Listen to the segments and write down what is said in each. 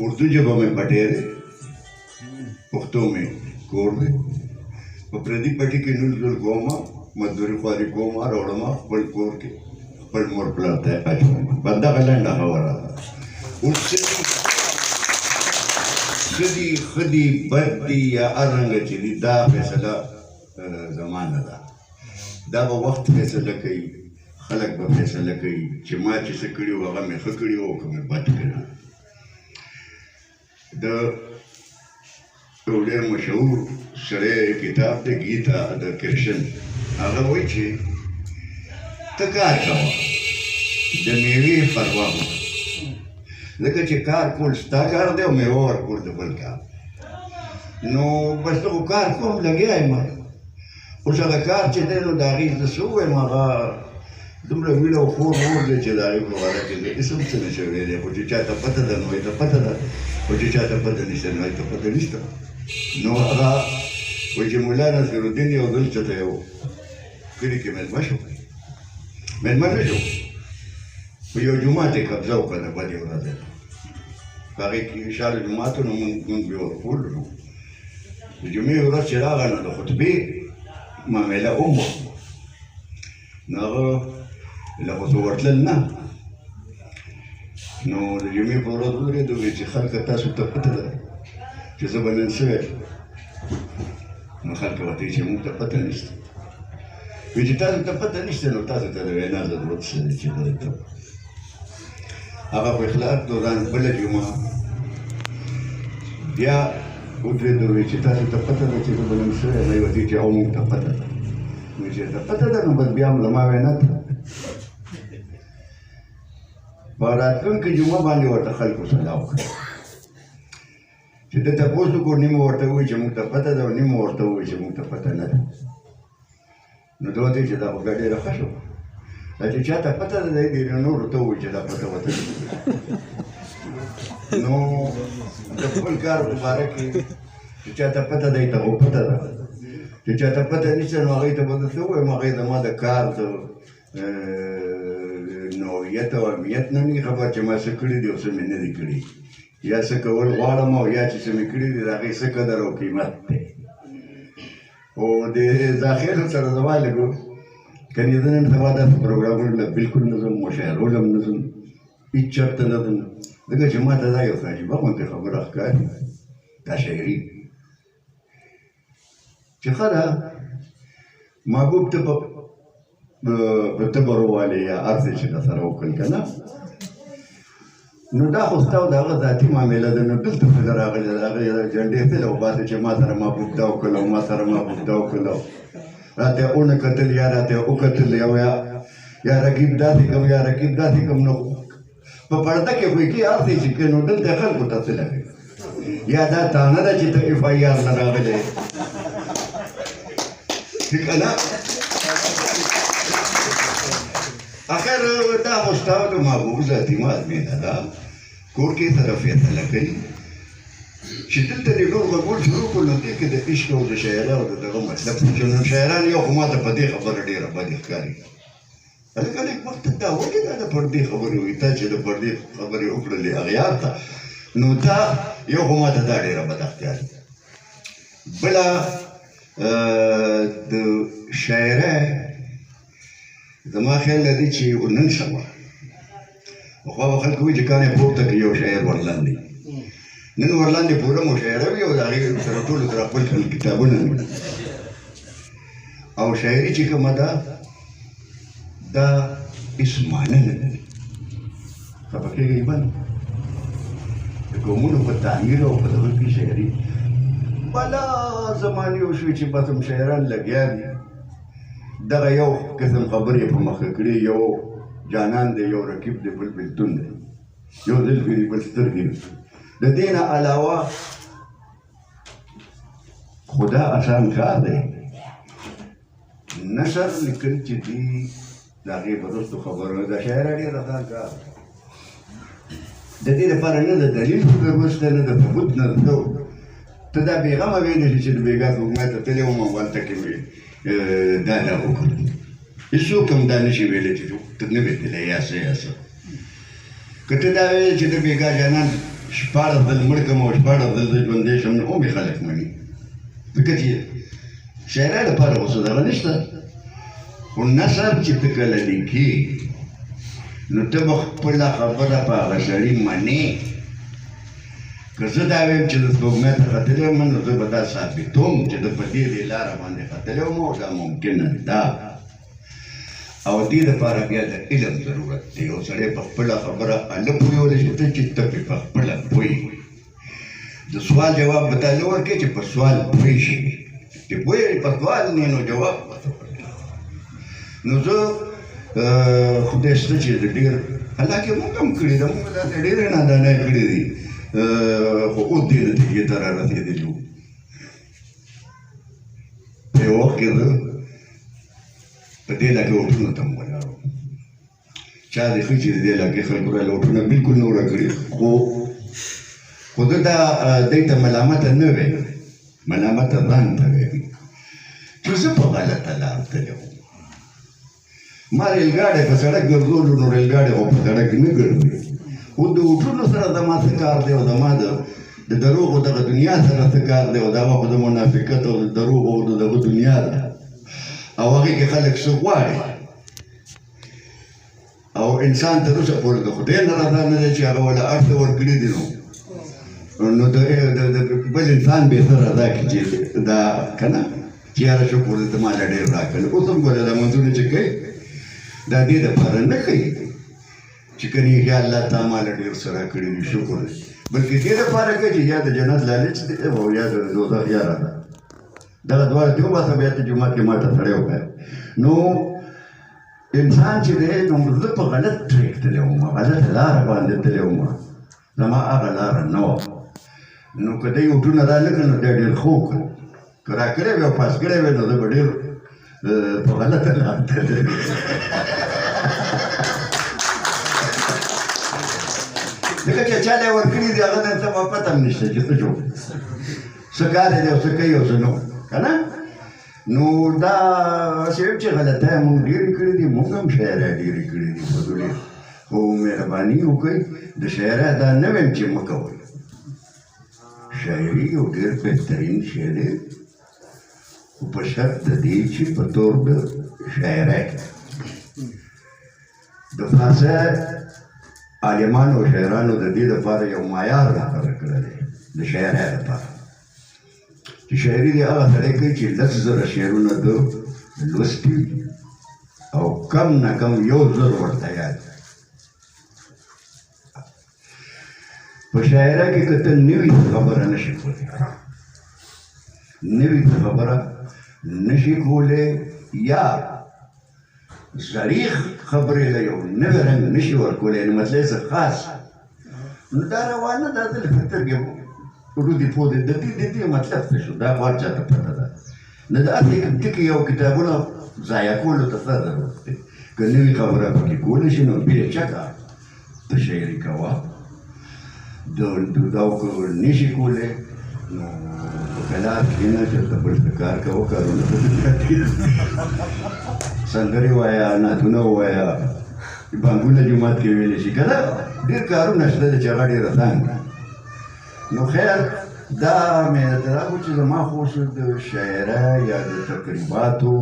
اردو ژبه مې پټې دی، پښتو مې کور دی. په پردي پټي کې نور جوړ کومه، مزدوري خواري کومه، راوړمه خپل کور کې خپل مور پلار ته اچوم. همدغه لنډه خبره ده. اوس ښه دي بد دي یا هر رنګه چې دي، دا فیصله زمانه ده. دا به وخت فیصله کوي، خلک به فیصله کوي چې ما چې څه کړي وو هغه مې ښه کړي وو که مې بد کړي. د یو ډېر مشهور سړی کتاب دی ګیتا د کرشن، هغه وایي چې ته کار کوه د میوې پروا مه کوه، ځکه چې کار کول ستا کار دی او میوه ورکول د بل کار. نو بس زه خو کار کوم، لګیا یم. اوس هغه کار چې دی نو د هغې زه څه ووایم، هغه دومره ویله او خور مور دی چې د هغې په باره کې زه هېڅ هم څه نه شوی دی. خو چې چاته پته ده نو وایي ته پته ده، خو چې چاته پته نشته نو وایي ته پته نشته. نو هغه وایي چې ملا نصیرالدین یو ځل چېرته یو کلي کې مېلمه شو، مېلمه نه شو، په یو جومات یې قبضه وکړه د بدې ورځې نه. په هغې کې شاله جومات و، نو مونږ بیا ورکولو. د جمعې ورځ چې راغله نو د خطبې معامله هم وه. نو هغه له خطبه ورتلل نه، نو د جمعې په ورځ ودرېدو، وایي چې خلکه تاسو ته پته ده چې زه به نن څه یم؟ نو خلک ورته وایي چې موږ ته پته نشته. وایي چې تاسو ته پته نشته نو تاسو ته د وینا ضرورت څه دی چې درته. هغه په اخلاق دوران بله جمعه بیا ودرېدو، وایي چې تاسو ته پته ده چې زه به نن څه یم؟ وایي ورته چې او موږ ته پته ده. وایي چې ته پته ده نو بس بیا هم زما وینا ته. په راتلونکې جمعه باندې ورته خلکو سلا وکړه چې ده تپوس وکړو، نیمه ورته ووایي چې موږ ته پته ده او نیمه ورته ووایي چې موږ ته پته نه ده. نو ده ورته وایي چې دا خو بیا ډېره ښه شوه، دا چې چا ته پته ده دی ډېرو نورو ته ووایي چې دا پته ورته نه. نو د خپل کار په باره کې چې چا ته پته دی ته خو پته ده، چې چا ته پته نشته نو هغوی ته به زه څه ووایم؟ هغوی زما د کار د نوعیت او اهمیت نه وي خبر چې ما څه کړي دي او څه مې نه دي کړي، یا څه کول غواړم او یا چې څه مې کړي دي د هغې څه قدر او قیمت دی. خو د ظاهرو سره زما لږ کنې زه نن سبا داسې پروګرامونو له بلکل نه ځم، مشاعرو له هم نه ځم، هېڅ چېرته نه ځم، ځکه چې ما ته دا یو څه عجیبه غوندې خبره ښکاري، دا شاعري چې ښه ده محبوب ته په تبر ووالې یا هر څه چې درسره وکړل که نه، نو دا خو ستا او د هغه ذاتي معامله ده. نو دلته فکر راغلی د هغې جنډې تل وباسې چې ما سره محبوب دا وکړل او ما سره محبوب دا وکړل، راته یې ونه کتل یا راته یې وکتل، یا رقیب داسې کوم یا رقیب داسې کوم. نو په پرده کې خو یې کې هر څه چې کوي، نو دلته خلکو ته څه لګوي؟ یا دا تانه ده چې ته اف آی آر نه راغلی که نه؟ آخر دا خو ستا د محبوب ذاتي معلومېده ده، کور کې سره فیصله کوي چې دلته دې ټول غږول شروع کړو. نو دې کې د عشق او د شاعرۍ او د دغه مطلب چې نو شاعران یو خو ما ته په دې خبره ډېره بدې ښکاري، هلکه لږ وخت دا ولې دا د پردې خبرې وایي؟ تا چې د پردې خبرې وکړلې اغیار ته، نو تا یو خو ما ته دا ډېره بده ښکاري. بله د شاعرۍ زما خیال لري چې نن سبا پخوا به خلک وایي چې کان یې پورته کړي یو شاعر ورلاندې، نن ورلاندې پوره مشاعره وي او د هغې سره ټولو سره خپل خپل کتابونه وي. او شاعري چې کومه ده دا هېڅ معنی نه لري. خفه کېږئ بند د قومونو په تعمیر او په دغه کې شاعري بلا زمانې وشوې چې بس هم شاعران لګیا دي دغه یو قسم خبرې په مخه کړي، یو جانان دی، یو رقیب دی، بل بېلتون دی، یو زلفې دي، بل سترګې دي. د دې نه علاوه خو دا اسان کار دی. نثر لیکل چې دي د هغې په وروستو خبرونه د شاعرۍ ډېر اسان کار دی. د دې لپاره نه د دلیل ضرورت شته، نه د ثبوت، نه د څه. ته دا بېغمه ویلی شي چې د بېګا سپوږمۍ ته تللی وم او هلته کې مې دا وکړل. هېڅوک هم دا نشي ویلی چې ته نه وې تللی یا څه یا څه. که ته دا ویل چې د بېګا جانان شپاړس ځل مړ کړم او شپاړس ځل زه ژوندی شم نو مې خلک مني ځکه چې شاعرۍ لپاره خو څه دغه نشته خو نثر چې ته کله لیکې نو ته به خپله خبره په هغه سړي منې که زه دا ویم چې د سپوږمۍ ته ختلی یم نو زه به دا ثابتوم چې د په دې لاره باندې ختلی وم او دا ممکنه ده او دې دپاره بیا د علم ضرورت دی یو سړی په خپله خبره هله پوهېولی شي ته چې ته پرې په خپله پوهېږي د سوال جواب به تا نه ورکوې چې په سوال پوه شي چې پوهېږي په سوال نه نو جواب به ته ورکوې نو زه خدای شته چې د ډېر حالانکې موږ هم کړي ده موږ داسې ډېرې نادانۍ کړي دي خو اوس دې نتیجې ته را رسېدلي وو په یو وخت کې زه په دې علاقې اوټونو ته هم ولاړ وم چا دې ښه چې د دې علاقې خلکو راله اوټونه بلکل نه وړه کړي خو ده دا دی ته ملامته نه ویم ملامته ځان ته ویم چې زه په غلطه لار تللی وم ما ریلګاډی په سړک ګرځولو نو ریلګاډی خو په سړک کې نه ګرځي خو د اوټونو سره زما څه کار دی او زما د دروغو دغه دنیا سره څه کار دی او د هغه خو د منافقت او د دروغو او د دغه دنیا ده او هغې کې خلک څه غواړي او انسان تر اوسه پورې د خدای نه رضا نه دی چې هغه وله هر څه ورکړي دي نو د بل انسان به څه رضا کړي چې دا که نه چې یاره شکر دی ته ما له ډېر راکړل اوس هم ګوره دا منځونه چې کوي دا دې دپاره نه کوي چې کني یا الله تا ما له ډېر څه راکړي دي شکر دی بلکې دې دپاره کوي چې یا د جنت لالچ دی او یا د دوزخ یاره ده دغه دواړه دې وباسه بیا ته جومات کې ما ته سړی وښیه نو انسان چې دی نو زه په غلط ټریک تللی وم غلطه لاره باندې تللی وم زما هغه لاره نه وه نو که دی اوټونه را نه کړه نو دی ډېر ښه وکړه که را کړی وی او پاس کړی وی نو زه به ډېر په غلطه لار تللی ځکه چې چا له یې ورکړي دي هغه ته به پته هم نشته چې څه جوړ څه کار دی او څه کوي او څه نه که نه نو دا صرف چې غلطۍ موږ ډېرې کړي دي موږ هم شاعرۍ ډېرې کړي دي په دنیا خو مهرباني وکړئ د شاعرۍ دا نه ویم چې مه کوئ شاعري یو ډېر بهترین شی دی خو په شرط د دې چې په طور د شاعرۍ د فارسۍ عالمانو او شاعرانو د دې دپاره یو معیار مقرر کړی دی د شاعرۍ دپاره چې شاعري دی هغه سړی کوي چې 10,000 شعرونه ده لوستي او کم نه کم 1,000 ورته یاد په شاعرۍ کې که ته نوي خبره نشي کولی نوي خبره نشي کولی یا ظریف خبرې له یو نوي رنګ نشي ورکولی نو مطلب څه خاص نو دا روانه ده د فکر کې ورودي پودې د دې مطلب څه شو دا هر چا ته پته ده نه داسې ټکي یو کتابونه ضایع کولو ته څه ضرورت دی که نوي خبره پکې کولی شي نو بېشکه ته شاعري کوه دا نشي کولی نو په کلار کښېنه چې ته بل څه کار کوه کارونه سندرې وایه نعتونه ووایه بانګونه جومات کې ویلی شي که نه ډېر کارونه شته دی چې هغه ډېر اسان دي نو خیر دا مې دا و چې زما خو د شاعرۍ یا د تقریباتو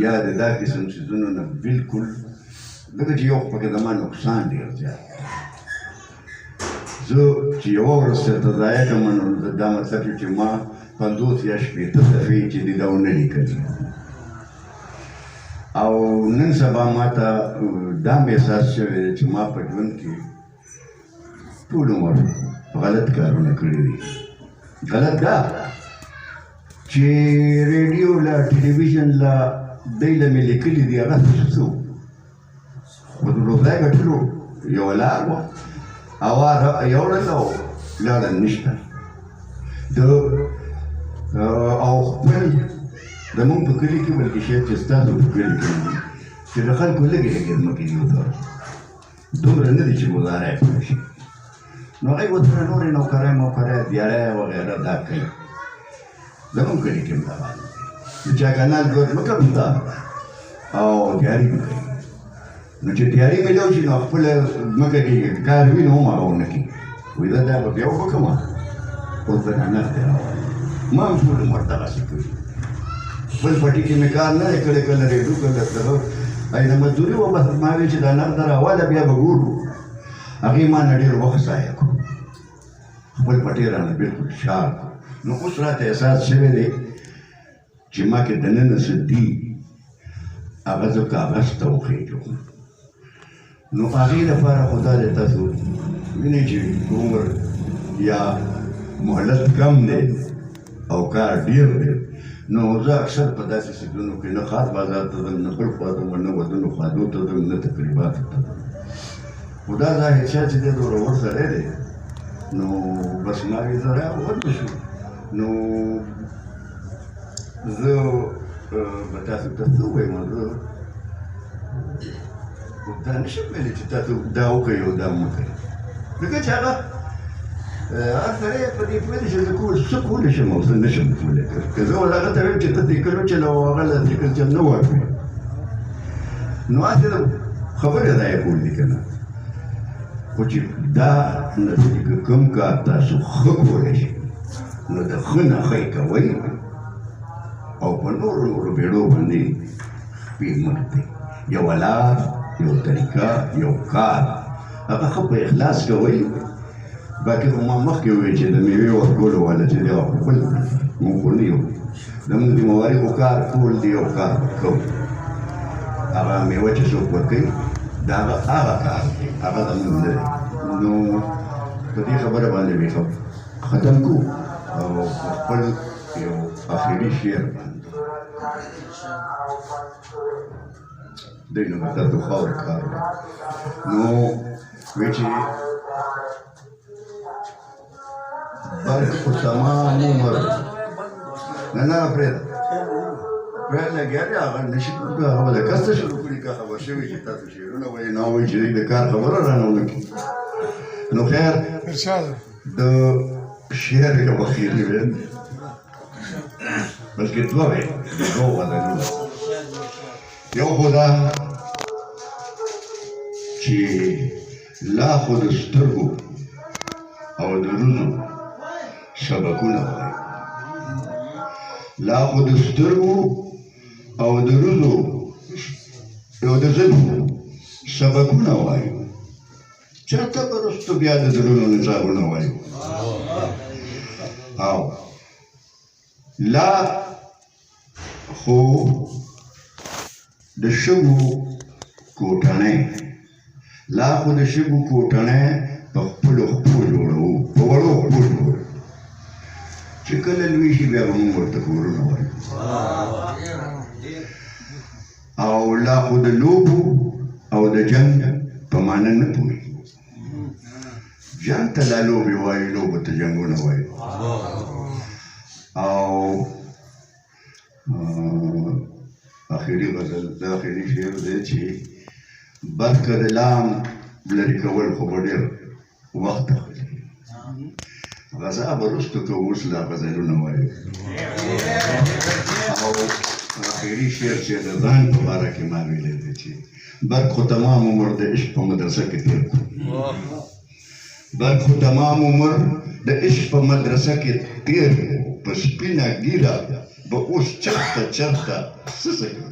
یا د دا قسم څیزونو نه بلکل ځکه چې یو خو پکې زما نقصان ډېر زیات زه چې یوه ورځ درته ضایع کړم نو دا مطلب چې ما 50 یا 60 صفحې چې دي دا ونه لیکلي او نن سبا ما ته دا مې احساس شوی دی چې ما په ژوند کې ټول عمر غلط کارونه کړي دي غلط دا چې ریډیو له ټلویزیون له دی له مې لیکلي دي هغه څه خو د روزۍ ګټلو یوه لار وه هوا یوړله او لاړه نشته او خپل زمونږ په کلي کې بلکې شاید چې ستاسو په کلي کې چې د خلکو لږې لږې ځمکې دي ورته دومره نه دي چې ګزاره یې پوره شي نو هغوی ورسره نورې نوکرۍ موکرۍ دیاړۍ وغیره دا کوي زمونږ کلي کې هم دا حال دی د چا کانال دوه ځمکه هم شته او دیاري هم کوي نو چې دیاري میلاو شي نو خپله ځمکه کې کار وي نو هم هغه ونه کوي وایي زه دا به بیا وکړم اوس به نانر دی راوړی ما هم ټول عمر دغسې کړي بل پټي کې مې کار نه دی کړی کله ریډو کله دغه د مزدوري وه بس ما ویل چې دا نر ده راواله بیا به ګورو هغې ما نه ډېر وخت ضایع کړو خپل پټی رانه بلکل شار نو اوس راته احساس شوی دی چې ما کې دننه څه دي هغه زه کاغذ ته وخېږم نو هغې لپاره خو دا دی تاسو وینئ چې عمر یا مهلت کم دی او کار ډېر دی نو زه اکثر په داسې څیزونو کې نه خاص بازار ته ځم نه بل خوا ته ځم نه ودونو خادو ته ځم نه تقریباتو ته ځم خو دا ظاهر شاه چې دی دومره ورسره دی نو بس ما وی زه راووتو شو نو زه به تاسو ته څه ووایم زه دا نشم ویلی چې تاسو دا وکړئ او دا مه کوئ ځکه چې هغه سړی په دې پوه دی چې زه څه کولی شم او څه نه شم کولی که زه ول هغه ته ویم چې ته ذکر وچلوه او هغه له ذکر چل نه واکړې نو هسې د خبرې ضایع کول دي که نه خو چې دا نصیحت که کوم کار تاسو ښه کولی شئ نو د ښه نه ښه یې کوئ او په نورو بیړو باندې خپې مه ږدئ یوه لار یو طریقه یو کار هغه ښه په اخلاص کوئ باقي خو ما مخکې وویل چې د میوې ورکولو والا چې دی هغه خپل موږ خو نه یو زموږ د موارقو کار ټول دی یو کار کوو هغه میوه چې څوک ورکوي دا هغه کار دی هغه زموږ نه دی نو په دې خبره باندې مې ختم کړو او خپل یو آخري شعر باندې دی نو تاسو خاورې کار دی نو وایي چې بلکې په تمام عمر نه نه پرېږده لګیا دی هغه نشي کولی هغه به د کس ته شروع کړي که خبر شوي چې تاسو شعرونه وایي نه وایي چې دوی د کار خبره رانه ونه کړي نو خیر د شعر یو اخري ویل بلکې دوه ویل د دوو غزلونه یو خو دا چې لا خو د سترګو او د روزو سبقونه وایي لا خو د سترګو او د روزو او د زلفو سبقونه وایو چېرته به وروستو بیا د زړونو نصابونه وایو او لا خو د شګو کوټنۍ لا خو د شګو کوټنۍ په خپلو خپو جوړوو په وړو خپو جوړوو چې کله لوی شي بیا به موږ ورته کورونه وایو او لا خو د لوبو او د جنګ په معنی نه پوهېږو جنګ ته لا لوبې وایي لوبو ته جنګونه وایي او آخري غزل د آخري شعر دی چې برکه د لام لرې کول خو به ډېر وخت اخلي غذا به وروستو کوو اوس لا غزلونه وایو او آخري شعر چې د ځان په باره کې ما ویلی دی چې برق خو تمام عمر د عشق په مدرسه کې تېر کړو برق خو تمام عمر د عشق په مدرسه کې تېر کړو په سپینه ږیره به اوس چرته څه کوي